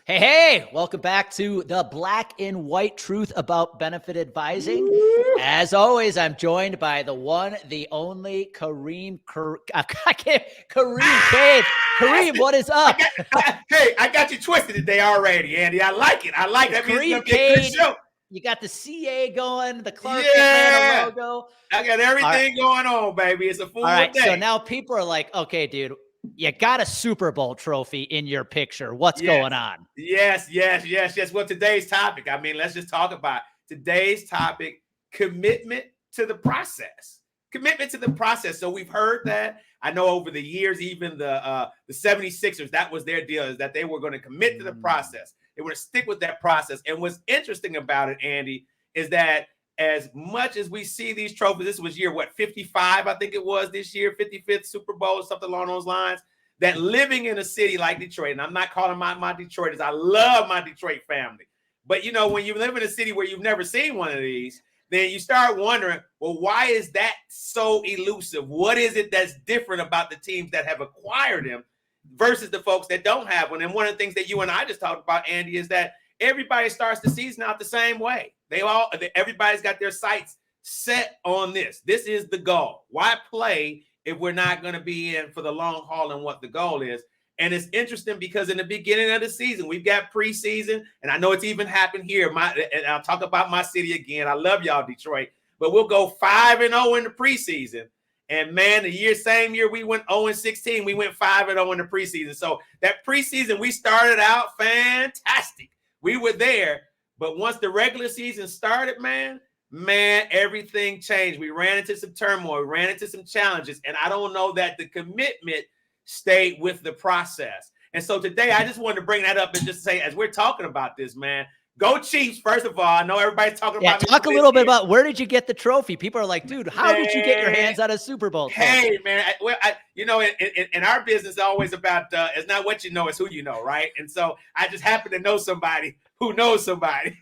Hey, welcome back to the Black and White Truth About Benefit Advising. As always, I'm joined by the one, the only Kareem Cave. Kareem, what is up? I got you twisted today already, Andy. I like it. That means it's going to be a good show. You got the CA going, the Clark Atlanta logo. I got everything going on, baby. It's a full day. So now people are like, okay, dude, you got a Super Bowl trophy in your picture. What's going on? Yes. Well, today's topic, let's just talk about today's topic, commitment to the process. Commitment to the process. So we've heard that. I know over the years, even the 76ers, that was their deal, is that they were going to commit to the process. They were to stick with that process. And what's interesting about it, Andy, is that as much as we see these trophies, this was year, 55, I think it was this year, 55th Super Bowl, something along those lines, that living in a city like Detroit, and I'm not calling my Detroiters, I love my Detroit family. But, when you live in a city where you've never seen one of these, then you start wondering, well, why is that so elusive? What is it that's different about the teams that have acquired him versus the folks that don't have one? And one of the things that you and I just talked about, Andy, is that everybody starts the season out the same way. Everybody's got their sights set on this. This is the goal. Why play if we're not going to be in for the long haul and what the goal is? And it's interesting because in the beginning of the season, we've got preseason, and I know it's even happened here. And I'll talk about my city again. I love y'all, Detroit, but we'll go 5-0 in the preseason. And man, same year we went 0-16, we went 5-0 in the preseason. So that preseason, we started out fantastic. We were there. But once the regular season started, man, everything changed. We ran into some turmoil. We ran into some challenges. And I don't know that the commitment stayed with the process. And so today, I just wanted to bring that up and just say, as we're talking about this, man, go Chiefs, first of all. I know everybody's talking about talk a little bit about where did you get the trophy? People are like, dude, how did you get your hands on a Super Bowl trophy? Hey, man, in our business, it's always about, it's not what you know, it's who you know, right? And so I just happen to know somebody who knows somebody.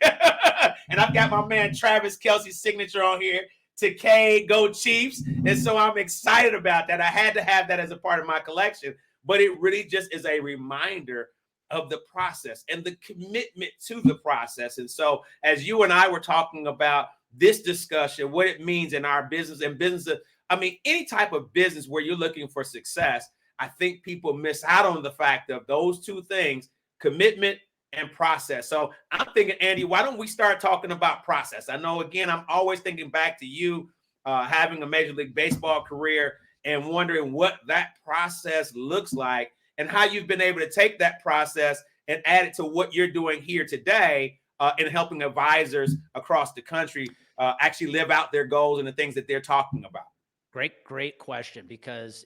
And I've got my man Travis Kelce's signature on here. To K, go Chiefs. And so I'm excited about that. I had to have that as a part of my collection. But it really just is a reminder of the process and the commitment to the process. And so as you and I were talking about this discussion, what it means in our business and business, any type of business where you're looking for success, I think people miss out on the fact of those two things, commitment and process. So I'm thinking, Andy, why don't we start talking about process? I know, again, I'm always thinking back to you having a Major League Baseball career and wondering what that process looks like and how you've been able to take that process and add it to what you're doing here today in helping advisors across the country actually live out their goals and the things that they're talking about. Great question, because,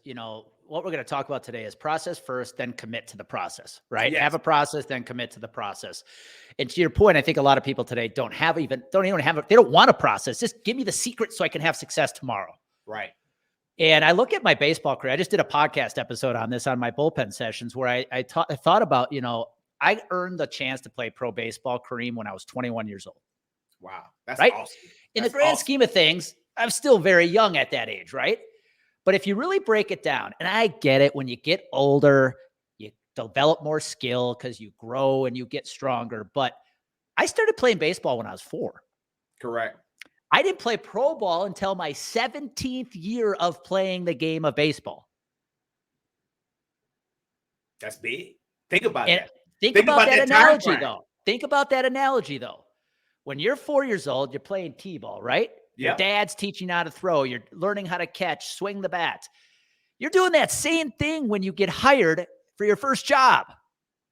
what we're going to talk about today is process first, then commit to the process, right? Yes. Have a process, then commit to the process. And to your point, I think a lot of people today they don't want a process. Just give me the secret so I can have success tomorrow. Right. And I look at my baseball career. I just did a podcast episode on this on my bullpen sessions where I thought about, I earned the chance to play pro baseball, Kareem, when I was 21 years old. Wow. That's right? Awesome. In the grand scheme of things, I'm still very young at that age, right? But if you really break it down, and I get it, when you get older, you develop more skill because you grow and you get stronger. But I started playing baseball when I was 4. Correct. I didn't play pro ball until my 17th year of playing the game of baseball. That's big. Think about that. Think about that analogy, though. Think about that analogy, though. When you're 4 years old, you're playing t-ball, right? Your dad's teaching you how to throw. You're learning how to catch, swing the bat. You're doing that same thing when you get hired for your first job.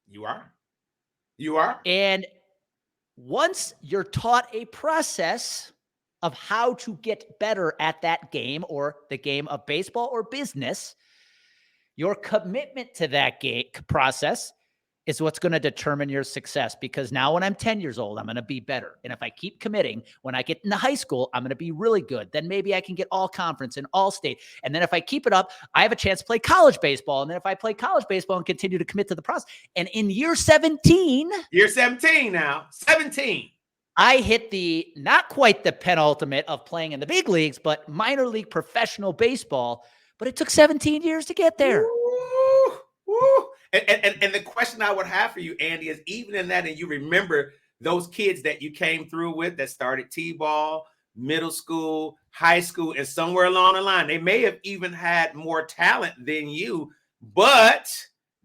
You are. And once you're taught a process of how to get better at that game or the game of baseball or business, your commitment to that game process is what's going to determine your success. Because now when I'm 10 years old, I'm going to be better. And if I keep committing, when I get into high school, I'm going to be really good. Then maybe I can get all conference and all state. And then if I keep it up, I have a chance to play college baseball. And then if I play college baseball and continue to commit to the process, and in year 17, now, 17, I hit not quite the penultimate of playing in the big leagues, but minor league professional baseball. But it took 17 years to get there. Woo, woo. And the question I would have for you, Andy, is even in that, and you remember those kids that you came through with that started T-ball, middle school, high school, and somewhere along the line, they may have even had more talent than you, but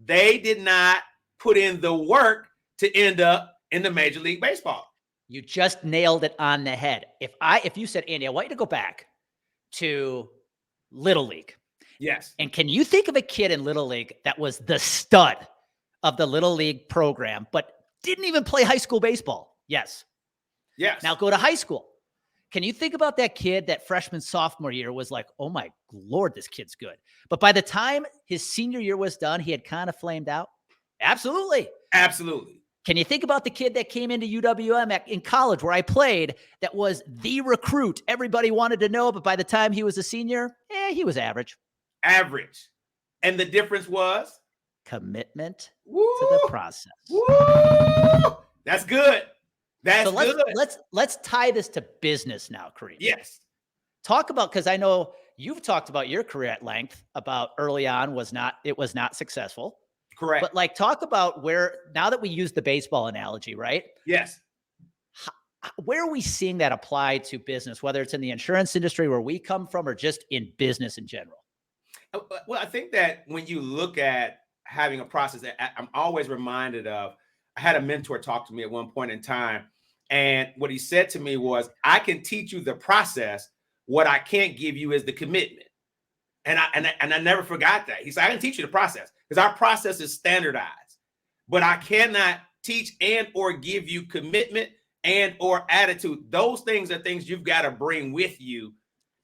they did not put in the work to end up in the Major League Baseball. You just nailed it on the head. If you said, Andy, I want you to go back to Little League. Yes. And can you think of a kid in Little League that was the stud of the Little League program, but didn't even play high school baseball? Yes. Yes. Now go to high school. Can you think about that kid that freshman, sophomore year was like, oh my Lord, this kid's good. But by the time his senior year was done, he had kind of flamed out? Absolutely. Absolutely. Can you think about the kid that came into UWM in college where I played that was the recruit everybody wanted to know, but by the time he was a senior, he was average. Average. And the difference was? Commitment Woo! To the process. Woo! That's good. That's good. Let's tie this to business now, Kareem. Yes. Talk about, because I know you've talked about your career at length about early on it was not successful. Correct. But like, talk about where, now that we use the baseball analogy, right? Yes. Where are we seeing that apply to business, whether it's in the insurance industry where we come from or just in business in general? Well, I think that when you look at having a process, I'm always reminded of, I had a mentor talk to me at one point in time. And what he said to me was, I can teach you the process. What I can't give you is the commitment. And I never forgot that. He said, I can teach you the process because our process is standardized, but I cannot teach and or give you commitment and or attitude. Those things are things you've got to bring with you,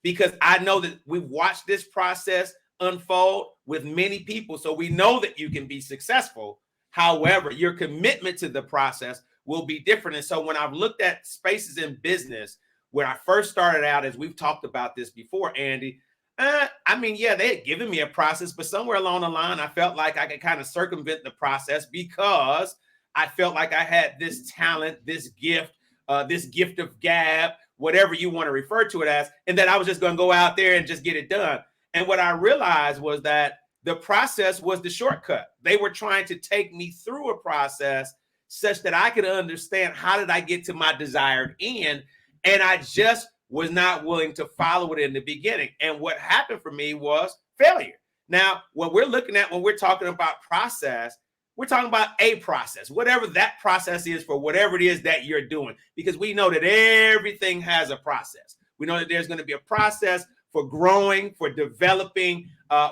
because I know that we've watched this process unfold with many people. So we know that you can be successful. However, your commitment to the process will be different. And so when I've looked at spaces in business where I first started out, as we've talked about this before, Andy, they had given me a process, but somewhere along the line, I felt like I could kind of circumvent the process because I felt like I had this talent, this gift of gab, whatever you want to refer to it as, and that I was just going to go out there and just get it done. And what I realized was that the process was the shortcut. They were trying to take me through a process such that I could understand how did I get to my desired end. And I just was not willing to follow it in the beginning. And what happened for me was failure. Now, what we're looking at when we're talking about process, we're talking about a process, whatever that process is for whatever it is that you're doing, because we know that everything has a process. We know that there's going to be a process for growing, for developing,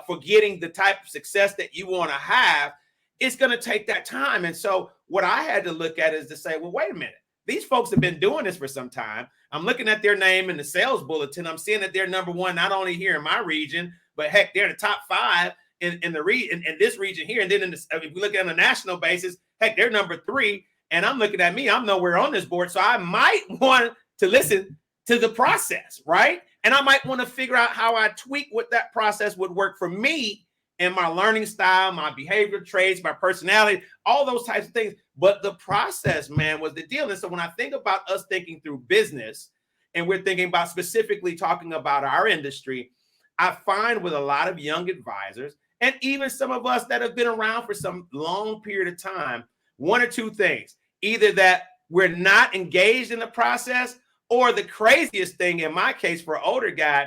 for getting the type of success that you want to have. It's going to take that time. And so what I had to look at is to say, well, wait a minute. These folks have been doing this for some time. I'm looking at their name in the sales bulletin. I'm seeing that they're number one, not only here in my region, but heck, they're in the top 5 in the region, in this region here. And then if we look at on a national basis, heck, they're number 3. And I'm looking at me, I'm nowhere on this board. So I might want to listen to the process, right? And I might want to figure out how I tweak what that process would work for me and my learning style, my behavior traits, my personality, all those types of things. But the process, man, was the deal. And so when I think about us thinking through business, and we're thinking about specifically talking about our industry, I find with a lot of young advisors, and even some of us that have been around for some long period of time, one or two things: either that we're not engaged in the process, or the craziest thing in my case for an older guy,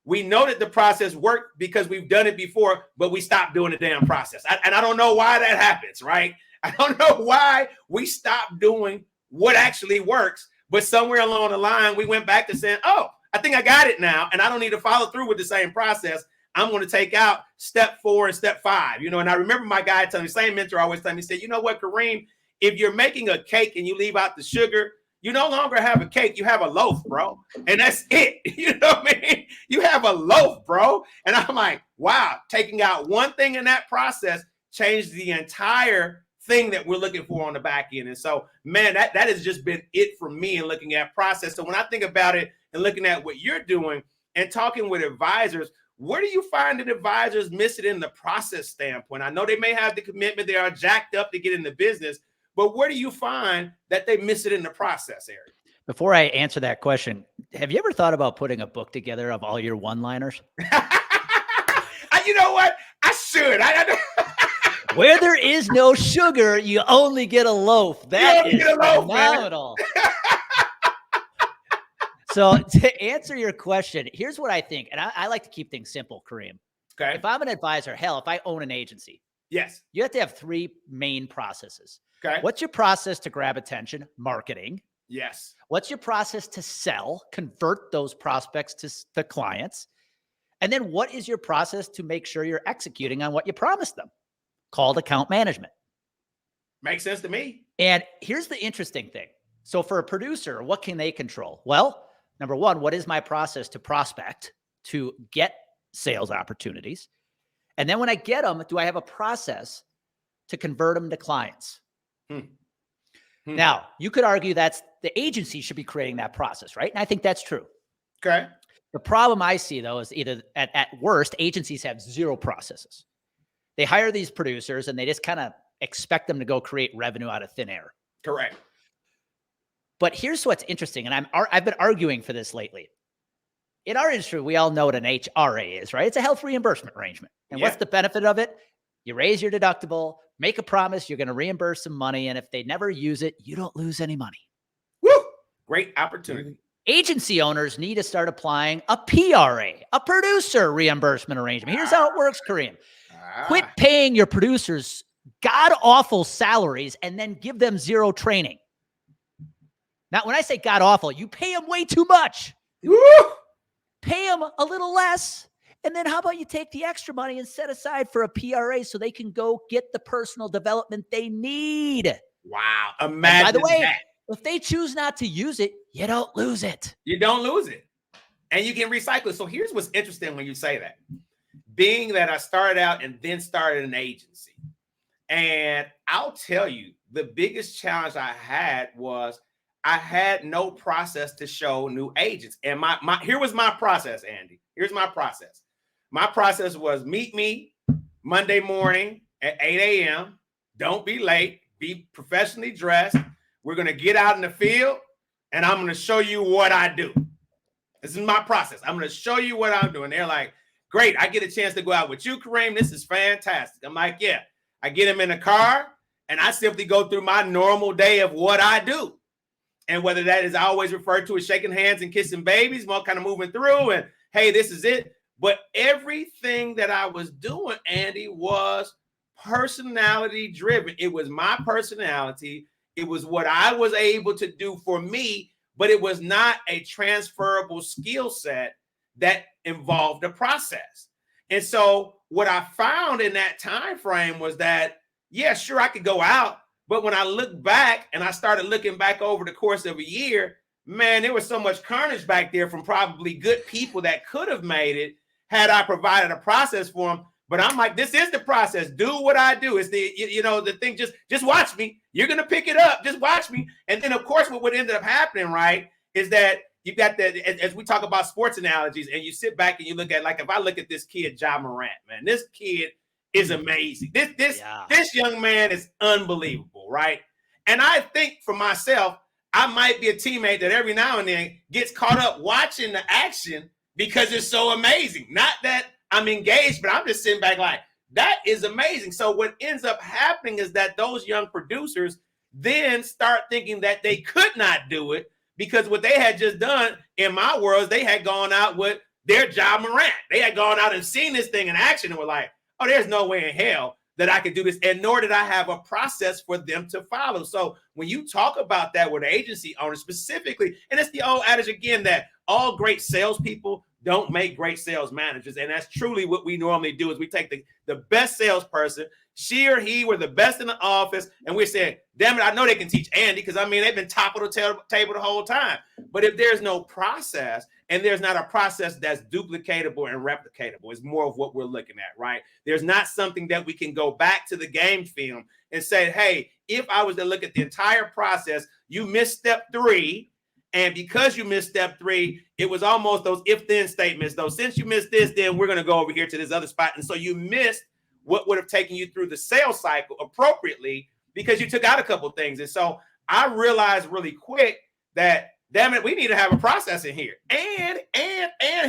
we know that the process worked because we've done it before, but we stopped doing the damn process. And I don't know why that happens, right? I don't know why we stopped doing what actually works, but somewhere along the line, we went back to saying, oh, I think I got it now, and I don't need to follow through with the same process. I'm going to take out step 4 and step 5, And I remember my guy telling me, same mentor always telling me, he said, you know what, Kareem, if you're making a cake and you leave out the sugar, you no longer have a cake, you have a loaf, bro. And that's it. You know what I mean? You have a loaf, bro. And I'm like, wow, taking out one thing in that process changed the entire thing that we're looking for on the back end. And so, man, that has just been it for me in looking at process. So when I think about it and looking at what you're doing and talking with advisors, where do you find that advisors miss it in the process standpoint? I know they may have the commitment, they are jacked up to get in the business, but where do you find that they miss it in the process, Eric? Before I answer that question, have you ever thought about putting a book together of all your one-liners? You know what? I should. Where there is no sugar, you only get a loaf. That is phenomenal. So to answer your question, here's what I think. And I like to keep things simple, Kareem. Okay. If I'm an advisor, hell, if I own an agency, yes, you have to have 3 main processes. Okay. What's your process to grab attention? Marketing. Yes. What's your process to sell? Convert those prospects to clients. And then what is your process to make sure you're executing on what you promised them? Called account management. Makes sense to me. And here's the interesting thing. So for a producer, what can they control? Well, number one, what is my process to prospect, to get sales opportunities? And then when I get them, do I have a process to convert them to clients? Now, you could argue that's the agency should be creating that process, right? And I think that's true. Okay. The problem I see, though, is either at worst, agencies have 0 processes. They hire these producers and they just kind of expect them to go create revenue out of thin air. Correct. But here's what's interesting, and I've been arguing for this lately. In our industry, we all know what an HRA is, right? It's a health reimbursement arrangement. And what's the benefit of it? You raise your deductible, make a promise, you're going to reimburse some money, and if they never use it, you don't lose any money. Woo! Great opportunity. Agency owners need to start applying a PRA, a producer reimbursement arrangement. Here's how it works, Kareem. Quit paying your producers god-awful salaries and then give them 0 training. Now, when I say god-awful, you pay them way too much. Woo! Pay them a little less. And then how about you take the extra money and set aside for a PRA so they can go get the personal development they need? Wow. Imagine by the way, that. If they choose not to use it, you don't lose it. You don't lose it. And you can recycle it. So here's what's interesting when you say that. Being that I started out and then started an agency. And I'll tell you, the biggest challenge I had was I had no process to show new agents. And here was my process, Andy. Here's my process. My process was meet me Monday morning at 8 a.m. Don't be late. Be professionally dressed. We're going to get out in the field, and I'm going to show you what I do. This is my process. I'm going to show you what I'm doing. They're like, great. I get a chance to go out with you, Kareem. This is fantastic. I'm like, yeah. I get him in the car, and I simply go through my normal day of what I do. And whether that is I always referred to as shaking hands and kissing babies, more kind of moving through and, hey, this is it. But everything that I was doing, Andy, was personality driven. It was my personality. It was what I was able to do for me, but it was not a transferable skill set that involved a process. And so what I found in that time frame was that, yeah, sure, I could go out. But when I look back and I started looking back over the course of a year, man, there was so much carnage back there from probably good people that could have made it had I provided a process for them. But I'm like, this is the process. Do what I do. It's the thing. Just watch me. You're going to pick it up. Just watch me. And then, of course, what ended up happening, right, is that you got that, as we talk about sports analogies, and you sit back and you look at, like, if I look at this kid, Ja Morant, man, this kid is amazing. This young man is unbelievable, right? And I think for myself, I might be a teammate that every now and then gets caught up watching the action because it's so amazing. Not that I'm engaged, but I'm just sitting back like, that is amazing. So what ends up happening is that those young producers then start thinking that they could not do it because what they had just done in my world is they had gone out with their Ja Morant. They had gone out and seen this thing in action and were like, oh, there's no way in hell that I could do this. And nor did I have a process for them to follow. So when you talk about that with agency owners specifically, and it's the old adage again that all great salespeople don't make great sales managers. And that's truly what we normally do is we take the best salesperson, she or he were the best in the office, and we're saying, damn it, I know they can teach Andy because, I mean, they've been top of the table the whole time. But if there's no process and there's not a process that's duplicatable and replicatable, it's more of what we're looking at, right? There's not something that we can go back to the game film and say, hey, if I was to look at the entire process, you missed step 3. And because you missed step 3, it was almost those if-then statements, though. Since you missed this, then we're going to go over here to this other spot. And so you missed what would have taken you through the sales cycle appropriately because you took out a couple of things. And so I realized really quick that, damn it, we need to have a process in here. And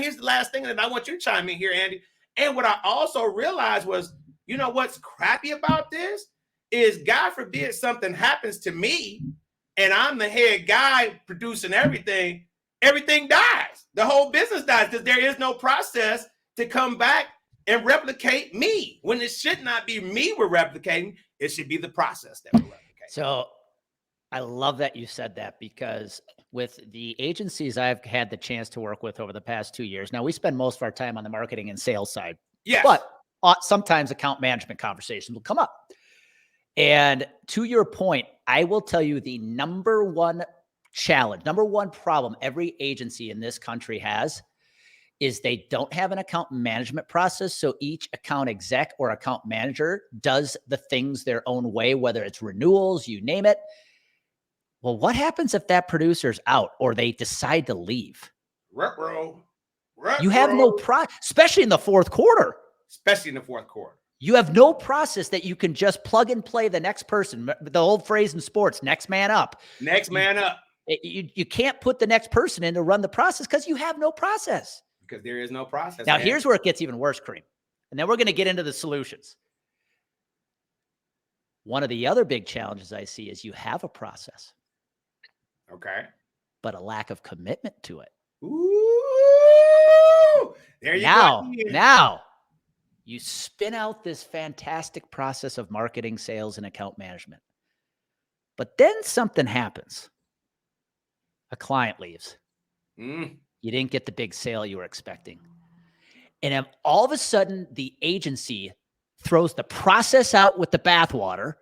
here's the last thing that I want you to chime in here, Andy. And what I also realized was you know what's crappy about this is, God forbid something happens to me and I'm the head guy producing everything, everything dies. The whole business dies because there is no process to come back and replicate me. When it should not be me we're replicating, it should be the process that we're replicating. So I love that you said that, because with the agencies I've had the chance to work with over the past 2 years, now we spend most of our time on the marketing and sales side, Yes. but sometimes account management conversations will come up. And to your point, I will tell you the number one challenge, number one problem every agency in this country has is they don't have an account management process. So each account exec or account manager does the things their own way, whether it's renewals, you name it. Well, what happens if that producer's out or they decide to leave? You have no especially in the fourth quarter. Especially in the fourth quarter. You have no process that you can just plug and play the next person. The old phrase in sports, next man up. Next man up. You can't put the next person in to run the process because you have no process. Because there is no process. Now, here's where it gets even worse, Kareem. And then we're going to get into the solutions. One of the other big challenges I see is you have a process. Okay. But a lack of commitment to it. Ooh, there you go. Now, you spin out this fantastic process of marketing, sales, and account management. But then something happens. A client leaves. You didn't get the big sale you were expecting. And all of a sudden, the agency throws the process out with the bathwater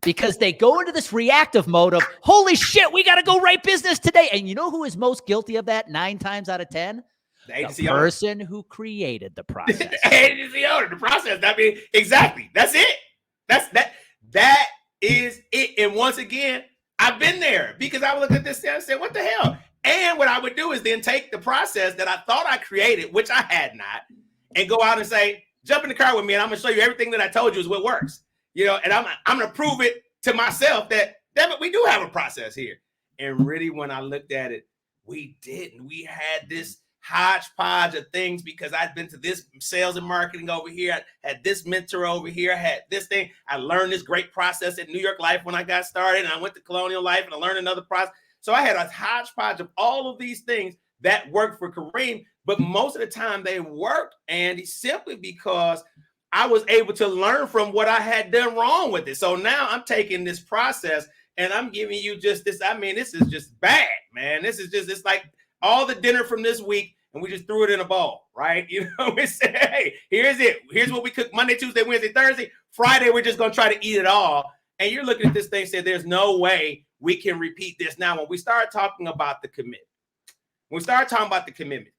because they go into this reactive mode of, holy shit, we got to go write business today. And you know who is most guilty of that 9 times out of 10? The person who created the process. Agency owner, the process. I mean, exactly. That's it. That is it. And once again, I've been there because I would look at this and say, what the hell? And what I would do is then take the process that I thought I created, which I had not, and go out and say, jump in the car with me and I'm going to show you everything that I told you is what works. You know, and I'm going to prove it to myself that, damn it, we do have a process here. And really, when I looked at it, we didn't. We had this hodgepodge of things because I'd been to this sales and marketing over here. I had this mentor over here. I had this thing. I learned this great process at New York Life when I got started. And I went to Colonial Life and I learned another process. So I had a hodgepodge of all of these things that worked for Kareem. But most of the time they worked, Andy, simply because I was able to learn from what I had done wrong with it. So now I'm taking this process and I'm giving you just this. I mean, this is just bad, man. This is just, it's like all the dinner from this week and we just threw it in a bowl, right? You know, we said, hey, here's it. Here's what we cook Monday, Tuesday, Wednesday, Thursday. Friday, we're just going to try to eat it all. And you're looking at this thing and say, there's no way we can repeat this. Now, when we start talking about the commitment,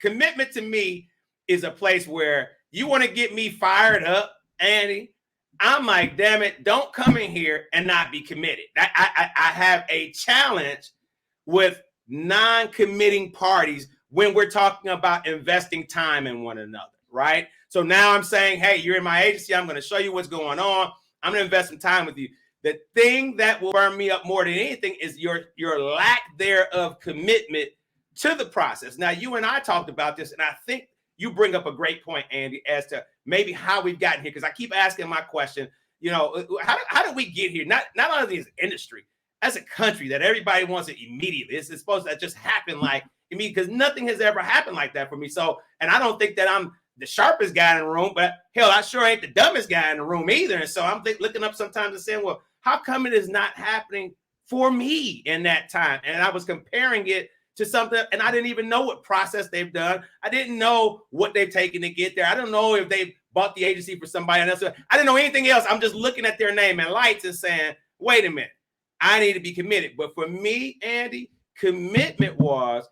commitment to me is a place where you want to get me fired up, Andy. I'm like, damn it, don't come in here and not be committed. I have a challenge with non-committing parties when we're talking about investing time in one another, right? So now I'm saying, hey, you're in my agency. I'm going to show you what's going on. I'm going to invest some time with you. The thing that will burn me up more than anything is your lack there of commitment to the process. Now, you and I talked about this, and I think you bring up a great point, Andy, as to maybe how we've gotten here, because I keep asking my question, you know, how did we get here? Not only as an industry, as a country, that everybody wants it immediately. It's supposed to just happen like immediately, because nothing has ever happened like that for me. So, and I don't think that I'm the sharpest guy in the room, but hell, I sure ain't the dumbest guy in the room either. And so I'm looking up sometimes and saying, well, how come it is not happening for me in that time? And I was comparing it to something, and I didn't even know what process they've done. I didn't know what they've taken to get there. I don't know if they bought the agency for somebody else. I didn't know anything else. I'm just looking at their name and lights and saying, wait a minute, I need to be committed. But for me, Andy, commitment was,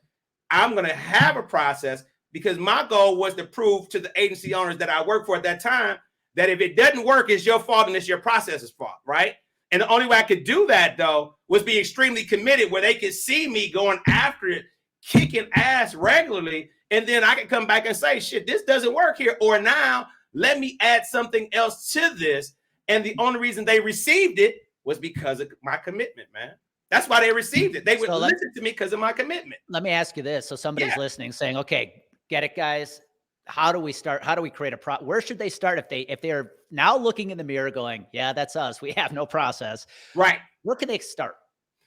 I'm going to have a process, because my goal was to prove to the agency owners that I worked for at that time that if it doesn't work, it's your fault and it's your process's fault, right? And the only way I could do that, though, was be extremely committed, where they could see me going after it, kicking ass regularly. And then I could come back and say, shit, this doesn't work here. Or now let me add something else to this. And the only reason they received it was because of my commitment, man. That's why they received it. They would listen to me because of my commitment. Let me ask you this. So somebody's listening saying, okay, get it, guys. how do we start? How do we create where should they start if they're now looking in the mirror going, yeah, that's us. We have no process. Right. Where can they start?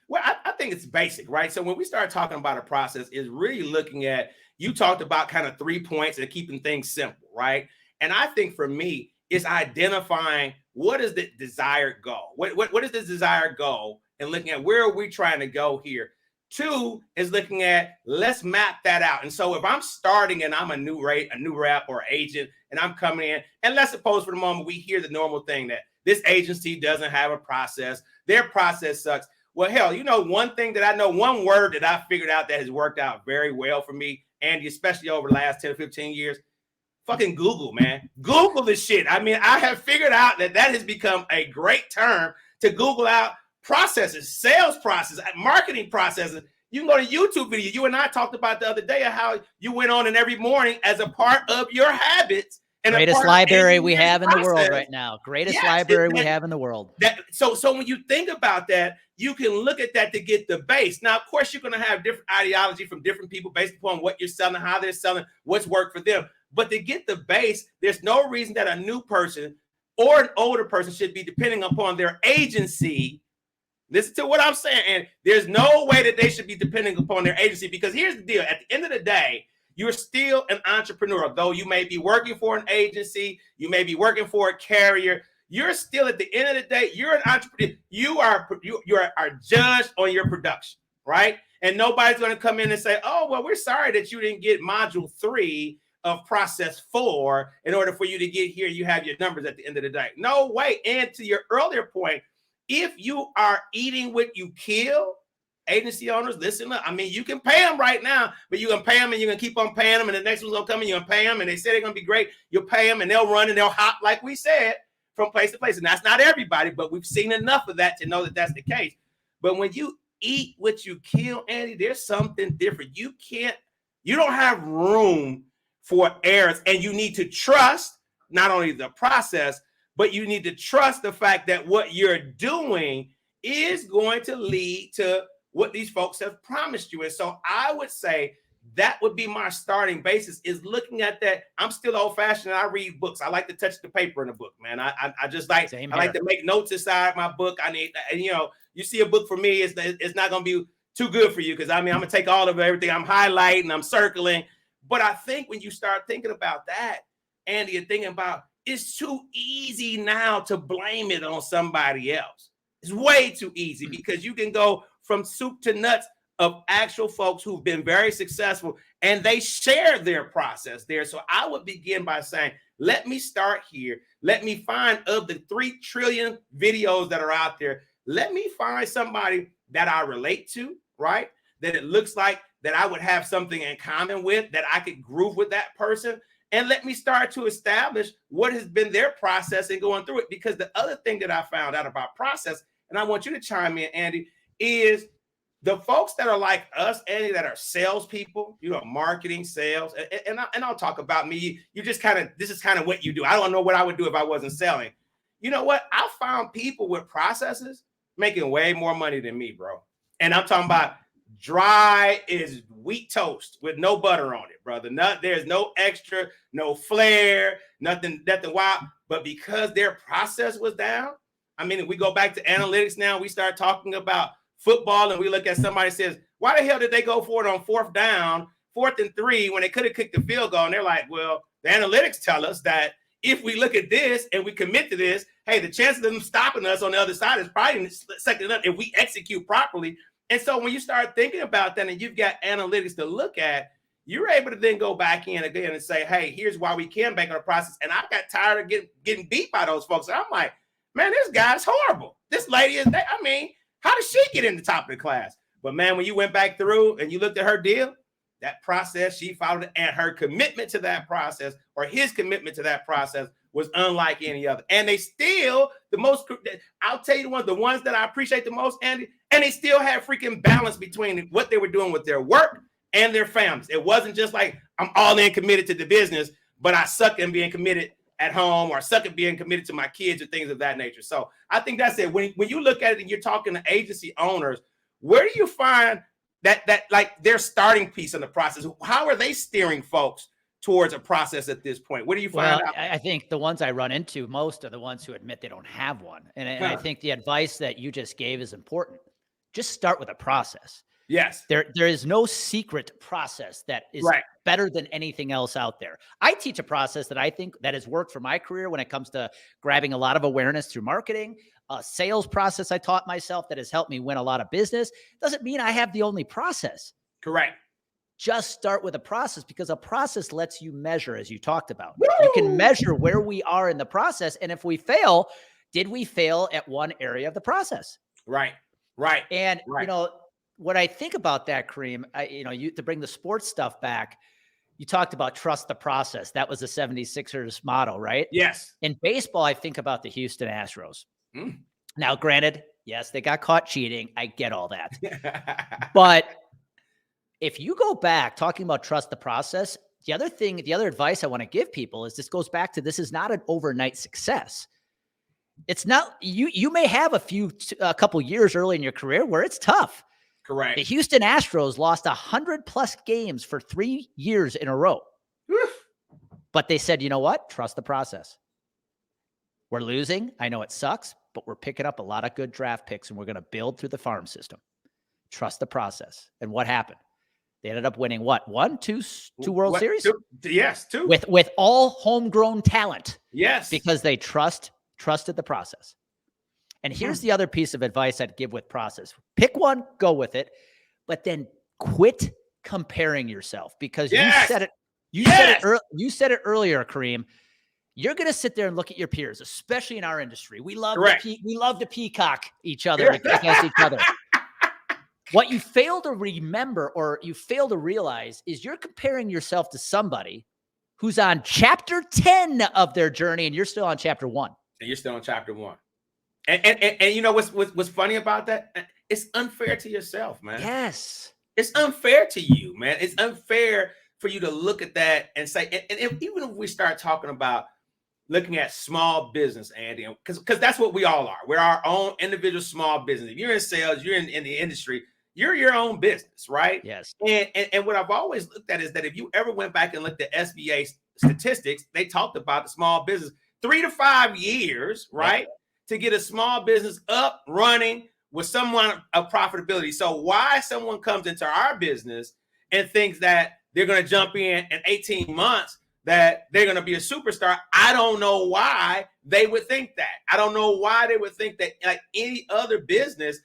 Well, I think it's basic, right? So when we start talking about a process, is really looking at, you talked about kind of 3 points and keeping things simple, right? And I think for me, it's identifying what is the desired goal? What is the desired goal? And looking at where are we trying to go here? 2 is looking at, let's map that out. And so if I'm starting and I'm a new rep or agent, and I'm coming in, and let's suppose for the moment we hear the normal thing that this agency doesn't have a process, their process sucks. Well, hell, one thing that I know, one word that I figured out that has worked out very well for me, Andy, especially over the last 10 or 15 years, fucking Google, man. Google the shit. I mean, I have figured out that has become a great term to Google out processes, sales processes, marketing processes. You can go to YouTube video. You and I talked about the other day how you went on and every morning as a part of your habits. And greatest library we have in the world right now. Greatest library we have in the world. So when you think about that, you can look at that to get the base. Now, of course, you're going to have different ideology from different people based upon what you're selling, how they're selling, what's worked for them. But to get the base, there's no reason that a new person or an older person should be depending upon their agency. Listen to what I'm saying. And there's no way that they should be depending upon their agency, because here's the deal. At the end of the day, you're still an entrepreneur. Though you may be working for an agency, you may be working for a carrier, you're still, at the end of the day, you're an entrepreneur. You are judged on your production, right? And nobody's going to come in and say, oh, well, we're sorry that you didn't get module 3 of process 4 in order for you to get here. You have your numbers at the end of the day. No way. And to your earlier point, if you are eating what you kill, agency owners, listen up. I mean, you can pay them right now, but you can pay them and you can keep on paying them, and the next one's gonna come and you're gonna pay them, and they say they're gonna be great. You'll pay them and they'll run and they'll hop, like we said, from place to place. And that's not everybody, but we've seen enough of that to know that that's the case. But when you eat what you kill, Andy, there's something different. You don't have room for errors, and you need to trust not only the process, but you need to trust the fact that what you're doing is going to lead to what these folks have promised you. And so I would say that would be my starting basis, is looking at that. I'm still old fashioned. I read books. I like to touch the paper in a book, man. I just like, I like to make notes inside my book. I need, and you see a book for me, it's not going to be too good for you. Cause I mean, I'm going to take all of everything. I'm highlighting, I'm circling. But I think when you start thinking about that, Andy, you're thinking about, it's too easy now to blame it on somebody else. It's way too easy, because you can go from soup to nuts of actual folks who've been very successful, and they share their process there. So I would begin by saying, let me start here. Let me find, of the 3 trillion videos that are out there, let me find somebody that I relate to, right? That it looks like that I would have something in common with, that I could groove with that person. And let me start to establish what has been their process and going through it. Because the other thing that I found out about process, and I want you to chime in, Andy, is the folks that are like us, Andy, that are salespeople, marketing, sales, and I'll talk about me. This is kind of what you do. I don't know what I would do if I wasn't selling. You know what? I found people with processes making way more money than me, bro. And I'm talking about dry as wheat toast with no butter on it, brother. There's no extra, no flair, nothing wild. But because their process was down, I mean, if we go back to analytics now, we start talking about football, and we look at somebody says, why the hell did they go for it on 4th down, 4th and 3, when they could have kicked the field goal? And they're like, well, the analytics tell us that if we look at this and we commit to this, hey, the chances of them stopping us on the other side is probably second enough if we execute properly. And so when you start thinking about that and you've got analytics to look at, you're able to then go back in again and say, hey, here's why we can bank on the process. And I got tired of getting beat by those folks. And I'm like, man, this guy's horrible. This lady is, I mean, how did she get in the top of the class? But man, when you went back through and you looked at her deal, that process she followed, and her commitment to that process, or his commitment to that process, was unlike any other. And they still, I'll tell you the ones that I appreciate the most, Andy, and they still have freaking balance between what they were doing with their work and their families. It wasn't just like, I'm all in committed to the business, but I suck in being committed at home, or suck at being committed to my kids, or things of that nature. So I think that's it. When you look at it and you're talking to agency owners, where do you find that like their starting piece in the process? How are they steering folks towards a process at this point? What do you find Well, out? I think the ones I run into most are the ones who admit they don't have one. And I Huh. think the advice that you just gave is important. Just start with a process. Yes. There is no secret process that is Right. better than anything else out there. I teach a process that I think that has worked for my career when it comes to grabbing a lot of awareness through marketing, a sales process I taught myself that has helped me win a lot of business. Doesn't mean I have the only process. Correct. Just start with a process, because a process lets you measure, as you talked about. Woo! You can measure where we are in the process. And if we fail, did we fail at one area of the process? Right. Right. And, Right. what I think about that, Kareem, to bring the sports stuff back, you talked about trust the process. That was the 76ers motto, right? Yes. In baseball, I think about the Houston Astros. Mm. Now, granted, yes, they got caught cheating. I get all that. But if you go back talking about trust the process, the other advice I want to give people is this goes back to, this is not an overnight success. It's not, you may have a couple years early in your career where it's tough. Correct. The Houston Astros lost 100+ games for 3 years in a row. Woof. But they said, you know what? Trust the process. We're losing. I know it sucks, but we're picking up a lot of good draft picks and we're going to build through the farm system. Trust the process. And what happened? They ended up winning what? Two World Series? Yes, two. With all homegrown talent. Yes. Because they trusted the process. And here's the other piece of advice I'd give with process. Pick one, go with it, but then quit comparing yourself, because Yes. you said it earlier, Kareem. You're going to sit there and look at your peers, especially in our industry. We love to peacock each other against each other. What you fail to remember, or you fail to realize, is you're comparing yourself to somebody who's on chapter 10 of their journey and you're still on chapter 1. And you're still on chapter 1. And you know what's funny about that? It's unfair to yourself, man. Yes. It's unfair to you, man. It's unfair for you to look at that and say, even if we start talking about looking at small business, Andy, because that's what we all are. We're our own individual small business. If you're in sales, you're in the industry, you're your own business, right? Yes. And what I've always looked at is that if you ever went back and looked at SBA statistics, they talked about the small business 3 to 5 years, right? Yep. To get a small business up, running with someone of profitability. So why someone comes into our business and thinks that they're going to jump in 18 months, that they're going to be a superstar, I don't know why they would think that. I don't know why they would think that, like any other business.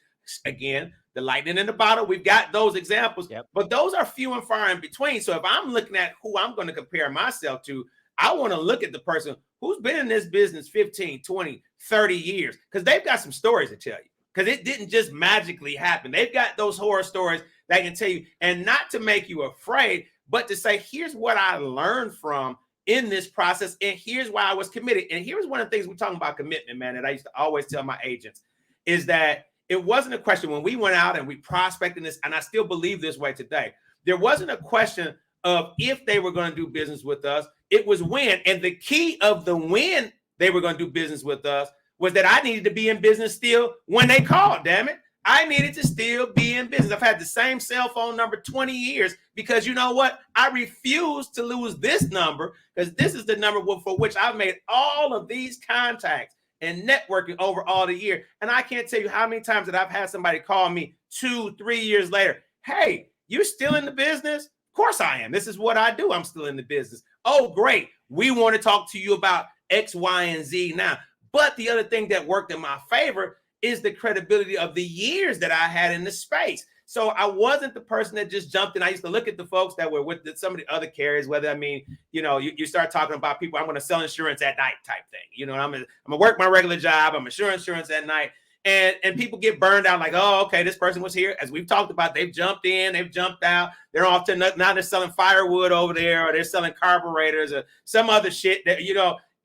Again, the lightning in the bottle, we've got those examples, but those are few and far in between. So if I'm looking at who I'm going to compare myself to, I want to look at the person who's been in this business 15, 20, 30 years, because they've got some stories to tell you, because it didn't just magically happen. They've got those horror stories that can tell you, and not to make you afraid, but to say, here's what I learned from in this process, and here's why I was committed. And here's one of the things we're talking about commitment, man, that I used to always tell my agents, is that it wasn't a question when we went out and we prospected this, and I still believe this way today. There wasn't a question of if they were going to do business with us. It was when. And the key of the when they were going to do business with us was that I needed to be in business still when they called, damn it. I needed to still be in business. I've had the same cell phone number 20 years because you know what? I refuse to lose this number, because this is the number for which I've made all of these contacts and networking over all the year. And I can't tell you how many times that I've had somebody call me 2-3 years later. Hey, you still in the business? Of course I am. This is what I do. I'm still in the business. Oh, great. We want to talk to you about X, Y, and Z now. But the other thing that worked in my favor is the credibility of the years that I had in the space. So I wasn't the person that just jumped in. I used to look at the folks that were with some of the other carriers, whether, I mean, you start talking about people, I'm going to sell insurance at night type thing. I'm going to work my regular job. I'm going to sell insurance at night. And people get burned out like, oh, okay, this person was here. As we've talked about, they've jumped in, they've jumped out. They're off to now they're selling firewood over there, or they're selling carburetors or some other shit that,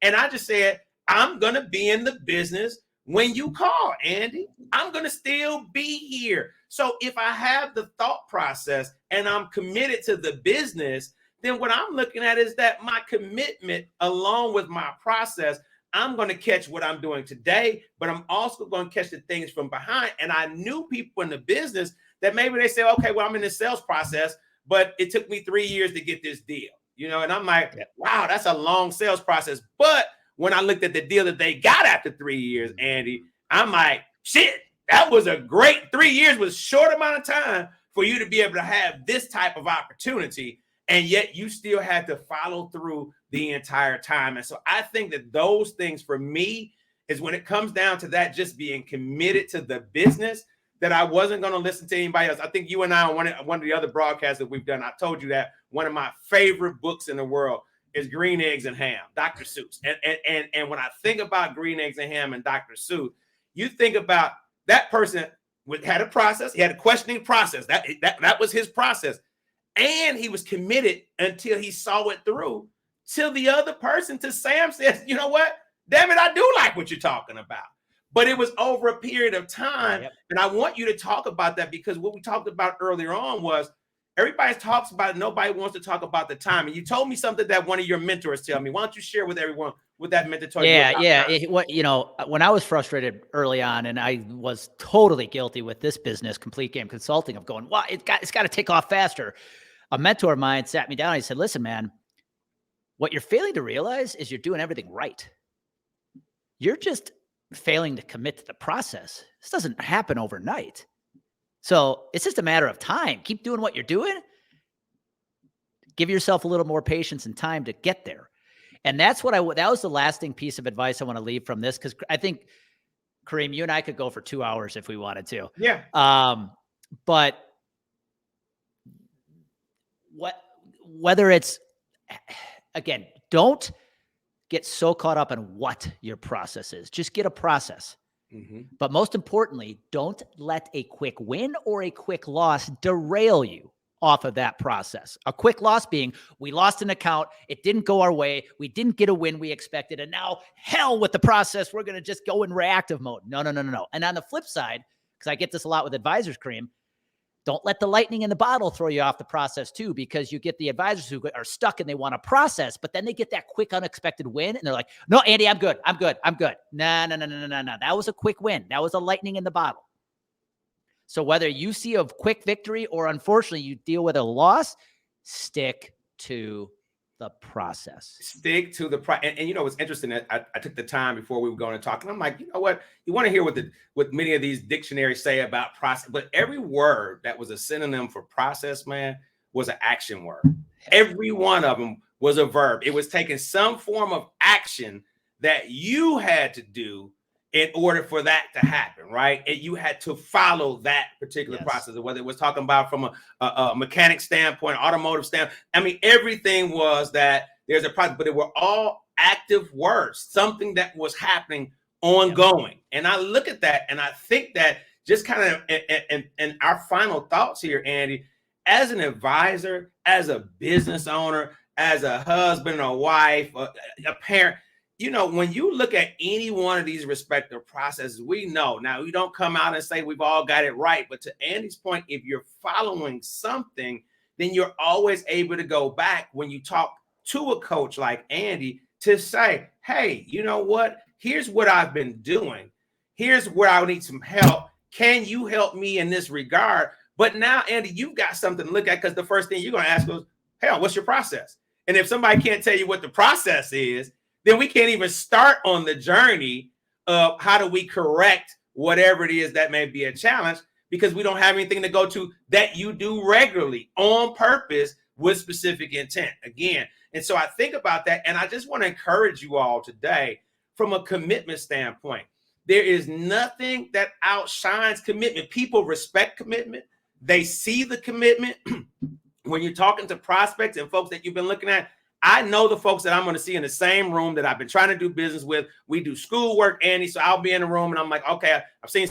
and I just said, I'm going to be in the business when you call, Andy. I'm going to still be here. So if I have the thought process and I'm committed to the business, then what I'm looking at is that my commitment along with my process, I'm going to catch what I'm doing today, but I'm also going to catch the things from behind. And I knew people in the business that maybe they say, okay, well, I'm in the sales process, but it took me 3 years to get this deal. you know, and I'm like, Yep. wow, that's a long sales process. But when I looked at the deal that they got after 3 years, Andy, I'm like, shit, that was a great 3 years, was a short amount of time for you to be able to have this type of opportunity. And yet you still had to follow through the entire time. And so I think that those things for me is when it comes down to that, just being committed to the business, that I wasn't going to listen to anybody else. I think you and I on one of the other broadcasts that we've done, I told you that one of my favorite books in the world is Green Eggs and Ham, Dr. Seuss. And when I think about Green Eggs and Ham and Dr. Seuss, you think about that person had a process. He had a questioning process. That was his process. And he was committed until he saw it through, till the other person, to Sam, says, you know what? Damn it, I do like what you're talking about. But it was over a period of time. Yep. And I want you to talk about that, because what we talked about earlier on was everybody talks about it. Nobody wants to talk about the time. And you told me something that one of your mentors tell me. Why don't you share with everyone what that mentor told you? Yeah. When I was frustrated early on, and I was totally guilty with this business, Complete Game Consulting, of going, well, it's got to take off faster. A mentor of mine sat me down and he said, listen, man, what you're failing to realize is you're doing everything right. You're just failing to commit to the process. This doesn't happen overnight. So it's just a matter of time. Keep doing what you're doing. Give yourself a little more patience and time to get there. And that's that was the lasting piece of advice I want to leave from this. Cause I think, Kareem, you and I could go for 2 hours if we wanted to. Yeah. But whether it's, again, don't get so caught up in what your process is. Just get a process. Mm-hmm. But most importantly, don't let a quick win or a quick loss derail you off of that process. A quick loss being, we lost an account, it didn't go our way, we didn't get a win we expected, and now hell with the process, we're going to just go in reactive mode. No. And on the flip side, because I get this a lot with advisors, Kareem, don't let the lightning in the bottle throw you off the process too, because you get the advisors who are stuck and they want to process, but then they get that quick, unexpected win. And they're like, no, Andy, I'm good. No. That was a quick win. That was a lightning in the bottle. So whether you see a quick victory or unfortunately you deal with a loss, stick to the process. Stick to the process. And you know, what's interesting, that I took the time before we were going to talk, and I'm like, you know what? You want to hear what many of these dictionaries say about process, but every word that was a synonym for process, man, was an action word. Every one of them was a verb. It was taking some form of action that you had to do in order for that to happen, right? And you had to follow that particular process, whether it was talking about from a mechanic standpoint, automotive standpoint. I mean, everything was that there's a process, but they were all active words, something that was happening ongoing. And I look at that and I think that just kind of in our final thoughts here, Andy, as an advisor, as a business owner, as a husband or wife, a parent, you know, when you look at any one of these respective processes, we know now we don't come out and say we've all got it right. But to Andy's point, if you're following something, then you're always able to go back when you talk to a coach like Andy to say, hey, you know what? Here's what I've been doing. Here's where I need some help. Can you help me in this regard? But now, Andy, you've got something to look at, because the first thing you're going to ask is, hell, what's your process? And if somebody can't tell you what the process is, then we can't even start on the journey of how do we correct whatever it is that may be a challenge, because we don't have anything to go to that you do regularly on purpose with specific intent again. And so I think about that, and I just want to encourage you all today from a commitment standpoint. There is nothing that outshines commitment. People respect commitment. They see the commitment. When you're talking to prospects and folks that you've been looking at, I know the folks that I'm going to see in the same room that I've been trying to do business with. We do schoolwork, Andy. So I'll be in the room and I'm like, okay, I've seen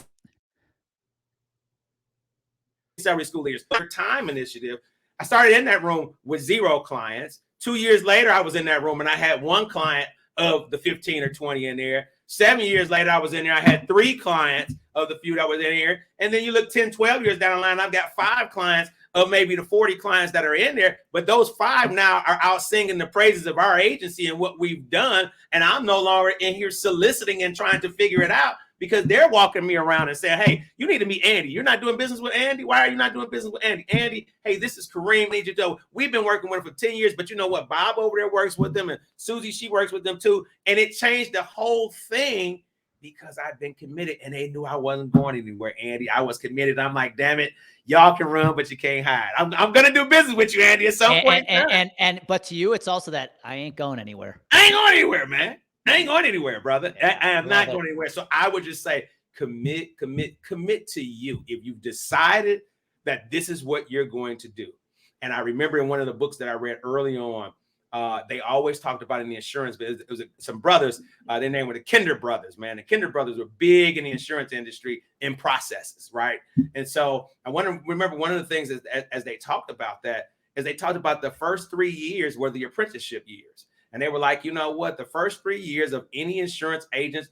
several school leaders. Third time initiative. I started in that room with 0 clients. 2 years later, I was in that room and I had 1 client of the 15 or 20 in there. 7 years later, I was in there. I had 3 clients of the few that was in here. And then you look 10, 12 years down the line, I've got 5 clients of maybe the 40 clients that are in there. But those 5 now are out singing the praises of our agency and what we've done. And I'm no longer in here soliciting and trying to figure it out, because they're walking me around and saying, hey, you need to meet Andy. You're not doing business with Andy. Why are you not doing business with Andy? Andy, hey, this is Kareem. Need you to. We've been working with him for 10 years, but you know what? Bob over there works with them, and Susie, she works with them too. And it changed the whole thing because I've been committed, and they knew I wasn't going anywhere, Andy. I was committed. I'm like, damn it, y'all can run, but you can't hide. I'm gonna do business with you, Andy, at some point. But to you, it's also that I ain't going anywhere. I ain't going anywhere, man. I ain't going anywhere, brother. I am not going anywhere. So I would just say commit to you. If you've decided that this is what you're going to do. And I remember in one of the books that I read early on, they always talked about in the insurance, but it was some brothers, their name were the Kinder brothers, man. The Kinder brothers were big in the insurance industry in processes, right? And so I want to remember one of the things as they talked about that, is they talked about the first 3 years were the apprenticeship years. And they were like, you know what? The first 3 years of any insurance agent's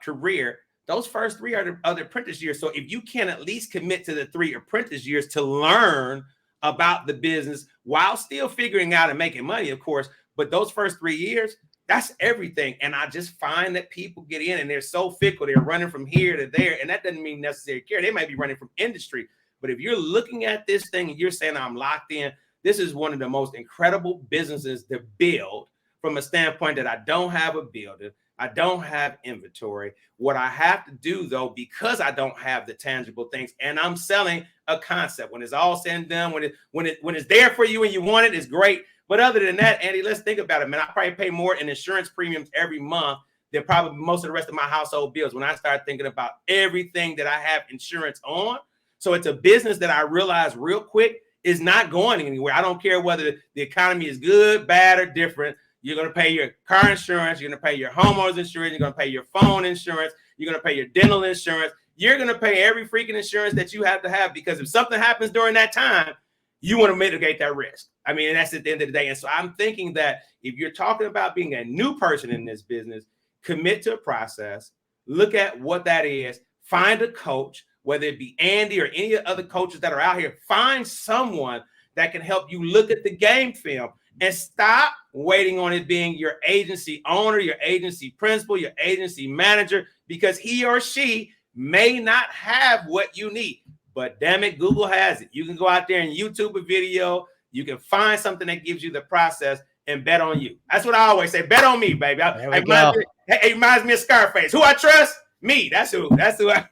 career, those first 3 are the other apprentice years. So if you can at least commit to the 3 apprentice years to learn about the business while still figuring out and making money, of course, but those first 3 years, that's everything. And I just find that people get in and they're so fickle. They're running from here to there. And that doesn't mean necessary care. They might be running from industry. But if you're looking at this thing and you're saying, I'm locked in, this is one of the most incredible businesses to build from a standpoint that I don't have a builder. I don't have inventory. What I have to do, though, because I don't have the tangible things, and I'm selling a concept. When it's all said and done, when it's there for you and you want it, it's great. But other than that, Andy, let's think about it, man. I probably pay more in insurance premiums every month than probably most of the rest of my household bills when I start thinking about everything that I have insurance on. So it's a business that I realize real quick is not going anywhere. I don't care whether the economy is good, bad, or different. You're going to pay your car insurance. You're going to pay your homeowner's insurance. You're going to pay your phone insurance. You're going to pay your dental insurance. You're going to pay every freaking insurance that you have to have, because if something happens during that time, you want to mitigate that risk. I mean, and that's at the end of the day. And so I'm thinking that if you're talking about being a new person in this business, commit to a process, look at what that is, find a coach, whether it be Andy or any other coaches that are out here, find someone that can help you look at the game film. And stop waiting on it being your agency owner, your agency principal, your agency manager, because he or she may not have what you need. But damn it, Google has it. You can go out there and YouTube a video. You can find something that gives you the process and bet on you. That's what I always say. Bet on me, baby. It reminds me of Scarface. Who I trust? Me. That's who I.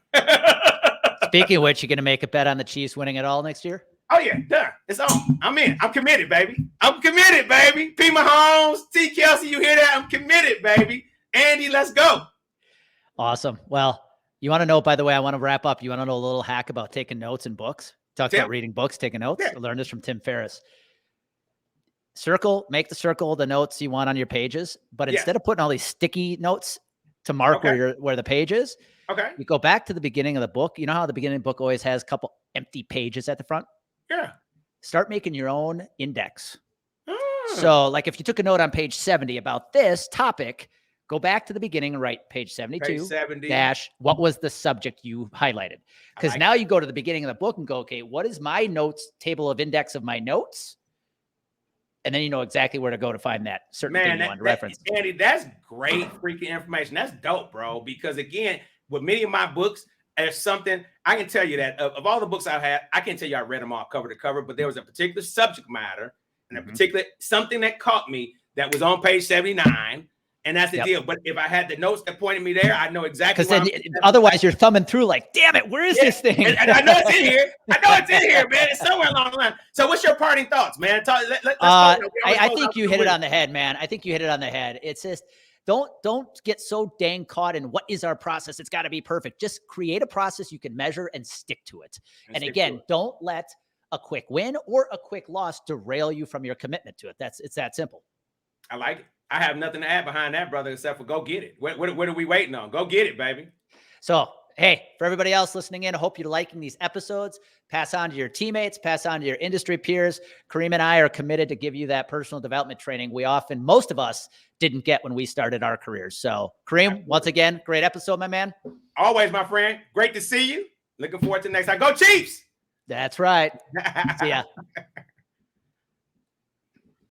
Speaking of which, you're going to make a bet on the Chiefs winning it all next year? Oh, yeah, done. It's on. I'm in. I'm committed, baby. I'm committed, baby. P. Mahomes, T. Kelsey, you hear that? I'm committed, baby. Andy, let's go. Awesome. Well, you want to know, by the way, I want to wrap up. You want to know a little hack about taking notes in books? Talk about reading books, taking notes. Yeah. I learned this from Tim Ferriss. Make the circle the notes you want on your pages, but instead of putting all these sticky notes to mark where the page is, you go back to the beginning of the book. You know how the beginning of the book always has a couple empty pages at the front? Yeah. Start making your own index. So like if you took a note on page 70 about this topic, go back to the beginning and write page 72 dash, what was the subject you highlighted? Because now you go to the beginning of the book and go, okay, what is my notes table of index of my notes? And then you know exactly where to go to find that certain thing you want to reference. Andy, that's great freaking information. That's dope, bro. Because again, with many of my books, there's something I can tell you that of all the books I've had, I can't tell you I read them all cover to cover, but there was a particular subject matter and a particular something that caught me that was on page 79. And that's the deal. But if I had the notes that pointed me there, I know exactly. Because otherwise you're thumbing through like, damn it, where is this thing? And I know it's in here. I know it's in here, man. It's somewhere along the line. So what's your parting thoughts, man? I think you hit it on the head, man. I think you hit it on the head. It's just, don't get so dang caught in what is our process. It's got to be perfect. Just create a process you can measure and stick to it. And again, don't let a quick win or a quick loss derail you from your commitment to it. It's that simple. I like it. I have nothing to add behind that, brother, except for go get it. What are we waiting on? Go get it, baby. So, hey, for everybody else listening in, I hope you're liking these episodes. Pass on to your teammates, pass on to your industry peers. Kareem and I are committed to give you that personal development training most of us didn't get when we started our careers. So, Kareem, once again, great episode, my man. Always, my friend. Great to see you. Looking forward to the next time. Go Chiefs! That's right. See ya.